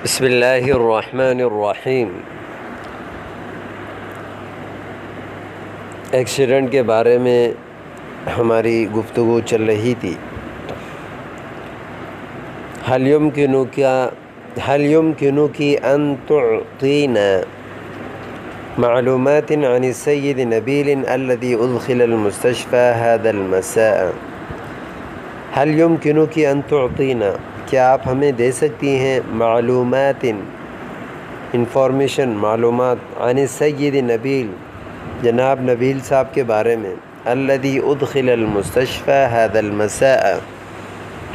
بسم اللہ الرحمن الرحیم۔ ایکسیڈنٹ کے بارے میں ہماری گفتگو چل رہی تھی۔ هل يمكنك أن تعطينا معلومات عن السيد نبيل الذي أدخل المستشفى هذا المساء؟ هل يمكنك أن تعطينا، کیا آپ ہمیں دے سکتی ہیں معلومات انفارمیشن معلومات عن السید نبیل جناب نبیل صاحب کے بارے میں الذي ادخل المستشفى هذا المساء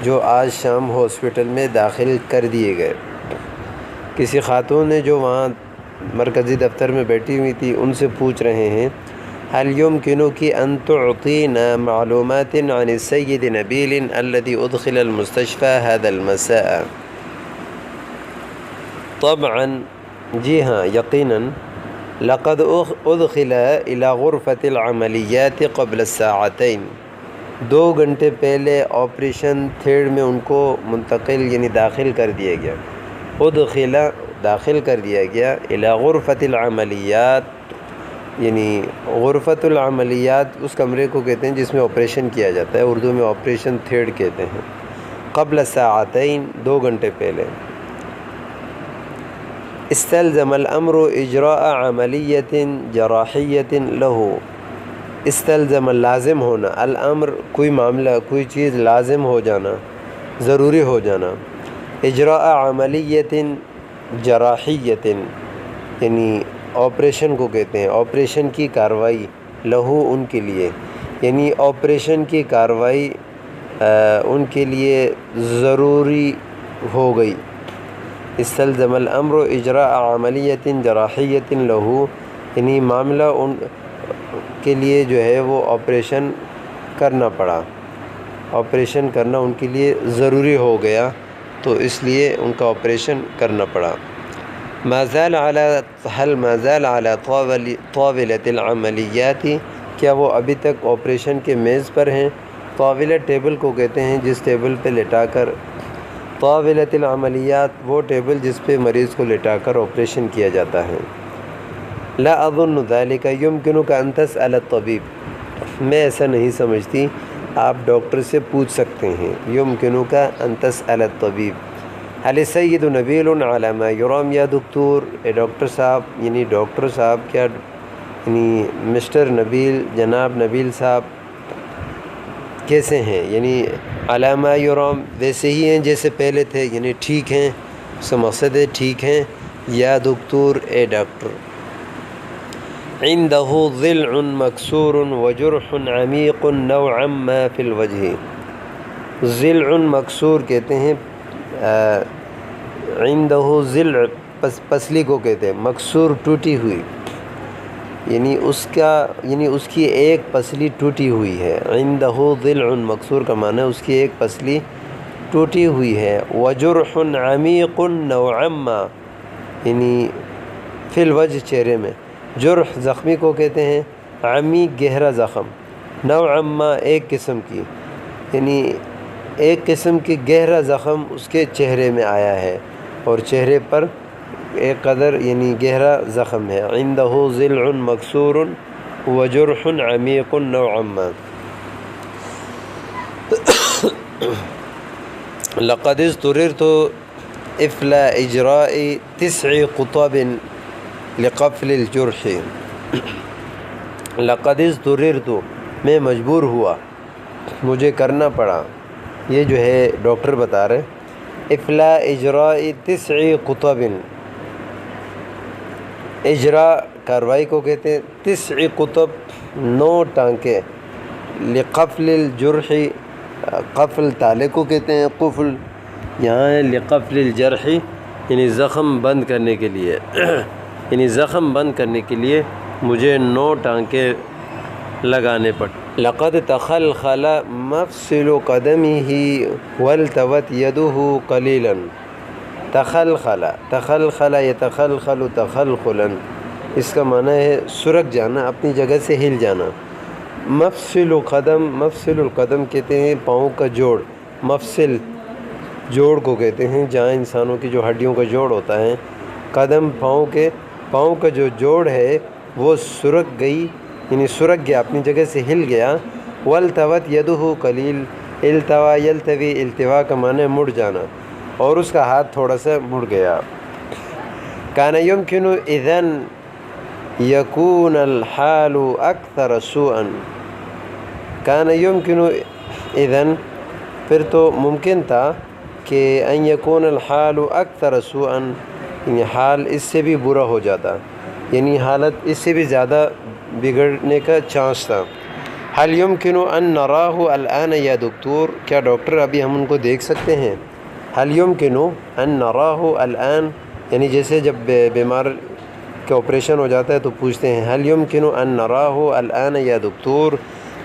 جو آج شام ہاسپٹل میں داخل کر دیے گئے۔ کسی خاتون نے جو وہاں مرکزی دفتر میں بیٹھی ہوئی تھی ان سے پوچھ رہے ہیں هل يمكنك أن تعطينا معلومات عن السيد نبيل الذي أدخل المستشفى هذا المساء؟ طبعا جی ہاں یقیناً لقد أدخل إلى غرفة العملیات قبل الساعتين، 2 گھنٹے پہلے آپریشن تھیٹر میں ان کو منتقل یعنی داخل کر دیا گیا۔ ادخل داخل کر دیا گیا، إلى غرفة العملیات یعنی غرفۃ العملیات اس کمرے کو کہتے ہیں جس میں آپریشن کیا جاتا ہے، اردو میں آپریشن تھیٹر کہتے ہیں۔ قبل ساعتین 2 گھنٹے پہلے۔ استلزم الامر اجراء عملیت جراحیت له، استلزم لازم ہونا، الامر کوئی معاملہ کوئی چیز لازم ہو جانا ضروری ہو جانا، اجراء عملیت جراحیت یعنی آپریشن کو کہتے ہیں، آپریشن کی کارروائی لہو ان کے لیے، یعنی آپریشن کی کارروائی ان کے لیے ضروری ہو گئی۔ استلزم الامر اجراء عملیت جراحیت لہو یعنی معاملہ ان کے لیے جو ہے وہ آپریشن کرنا پڑا، آپریشن کرنا ان کے لیے ضروری ہو گیا تو اس لیے ان کا آپریشن کرنا پڑا۔ ما زال على طاولة العملیات، کیا وہ ابھی تک آپریشن کے میز پر ہیں؟ طاولہ ٹیبل کو کہتے ہیں جس ٹیبل پہ لٹا کر، طاولة العملیات وہ ٹیبل جس پہ مریض کو لٹا کر آپریشن کیا جاتا ہے۔ لا اظن ذلك يمكنك ان تسأل الطبيب، میں ایسا نہیں سمجھتی، آپ ڈاکٹر سے پوچھ سکتے ہیں۔ يمكنك ان تسأل الطبيب هل السید نبیل علی ما یرام، یا دکتور ڈاکٹر صاحب یعنی ڈاکٹر صاحب کیا یعنی مسٹر نبیل جناب نبیل صاحب کیسے ہیں، یعنی علی ما یرام ویسے ہی ہیں جیسے پہلے تھے، یعنی ٹھیک ہیں، اس کا مقصد ہے ٹھیک ہیں، یا دکتور ڈاکٹر۔ عنده ضلع مکسور وجرح عمیق نوعا ما فی الوجہ، ضلع مکسور کہتے ہیں عندہ ضلع پسلی کو کہتے ہیں، مکسور ٹوٹی ہوئی یعنی اس کی ایک پسلی ٹوٹی ہوئی ہے۔ عندہ ضلع مکسور کا معنی ہے اس کی ایک پسلی ٹوٹی ہوئی ہے۔ وجرح عمیق نوعا ما یعنی فی الوجہ چہرے میں، جرح زخمی کو کہتے ہیں، عمیق گہرا زخم، نوعا ما ایک قسم کی یعنی ایک قسم کی گہرا زخم اس کے چہرے میں آیا ہے اور چہرے پر ایک قدر یعنی گہرا زخم ہے۔ عندہ ضلع مکسور وجرح عمیق نوعا ما۔ لقد اضطررت إلى إجراء 9 قطب لقفل الجرح، لقد اضطررت میں مجبور ہوا، مجھے کرنا پڑا، یہ جو ہے ڈاکٹر بتا رہے افلا اجراء 9 قطب، اجرا کاروائی کو کہتے ہیں، 9 قطب 9 ٹانکے، لقفل الجرح قفل تالے کو کہتے ہیں، قفل یہاں ہے، لقفل الجرح یعنی زخم بند کرنے کے لیے یعنی زخم بند کرنے کے لیے مجھے 9 ٹانکے لگانے پڑے۔ لقد تخلخل مفصل قدمه والتوت يده قليلا، تخلخل يتخلخل تخلخلا، اس کا معنی ہے سرک جانا، اپنی جگہ سے ہل جانا۔ مفصل القدم کہتے ہیں پاؤں کا جوڑ، مفصل جوڑ کو کہتے ہیں، جہاں انسانوں کی جو ہڈیوں کا جوڑ ہوتا ہے، قدم پاؤں کا جو جوڑ ہے وہ سرک گئی، یعنی سرک گیا، اپنی جگہ سے ہل گیا۔ والتوت یدہ قلیل، التوا یلتوی، التوا کا معنی مڑ جانا، اور اس کا ہاتھ تھوڑا سا مڑ گیا۔ کان یمکن اذن یکون الحال اکثر سوءا، کان یمکن اذن پھر تو ممکن تھا کہ ان یکون الحال اکثر سوءا، یعنی حال اس سے بھی برا ہو جاتا، یعنی حالت اس سے بھی زیادہ بگڑنے کا چانس تھا۔ حل یمکن ان نراہ الآن یا دکتور، کیا ڈاکٹر ابھی ہم ان کو دیکھ سکتے ہیں؟ حل یمکن ان نراہ الآن، یعنی جیسے جب بیمار کا آپریشن ہو جاتا ہے تو پوچھتے ہیں حل یمکن ان نراہ الآن یا دکتور؟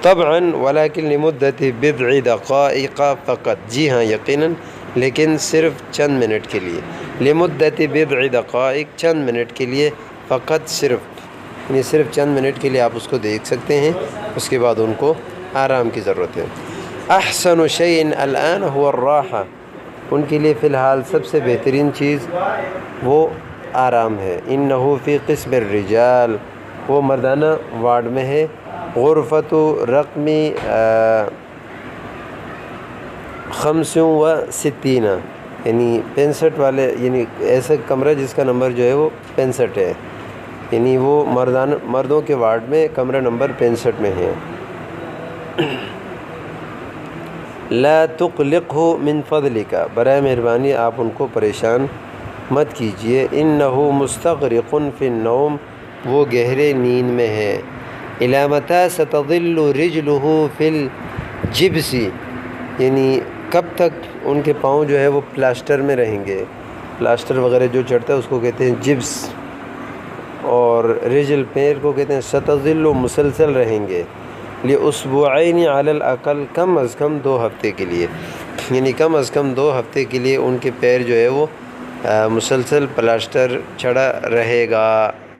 طبعا ولکن لمدت بضع دقائق فقط، جی ہاں یقیناً، لیکن صرف چند منٹ کے لیے۔ لمدت بضع دقائق، چند منٹ کے لیے، فقط صرف، یعنی صرف چند منٹ کے لیے آپ اس کو دیکھ سکتے ہیں، اس کے بعد ان کو آرام کی ضرورت ہے۔ احسن شیء الآن هو الراحہ، ان کے لیے فی الحال سب سے بہترین چیز وہ آرام ہے۔ انہ فی قسم الرجال، وہ مردانہ وارڈ میں ہے۔ غرفۃ رقمی 65، یعنی 65 والے، یعنی ایسا کمرہ جس کا نمبر جو ہے وہ 65 ہے، یعنی وہ مردوں کے وارڈ میں کمرہ نمبر 65 میں ہے۔ لا تقلقہ من فضلک، برائے مہربانی آپ ان کو پریشان مت کیجیے۔ انہ مستغرق فی النوم، وہ گہرے نیند میں ہے۔ الی متی ستظل رجلہ فی الجبس، یعنی کب تک ان کے پاؤں جو ہے وہ پلاسٹر میں رہیں گے، پلاسٹر وغیرہ جو چڑھتا ہے اس کو کہتے ہیں جبس، اور رجل پیر کو کہتے ہیں ستظل، مسلسل رہیں گے۔ لاسبوعین علی الاقل، کم از کم 2 ہفتے کے لیے، یعنی کم از کم 2 ہفتے کے لیے ان کے پیر جو ہے وہ مسلسل پلاسٹر چڑھا رہے گا۔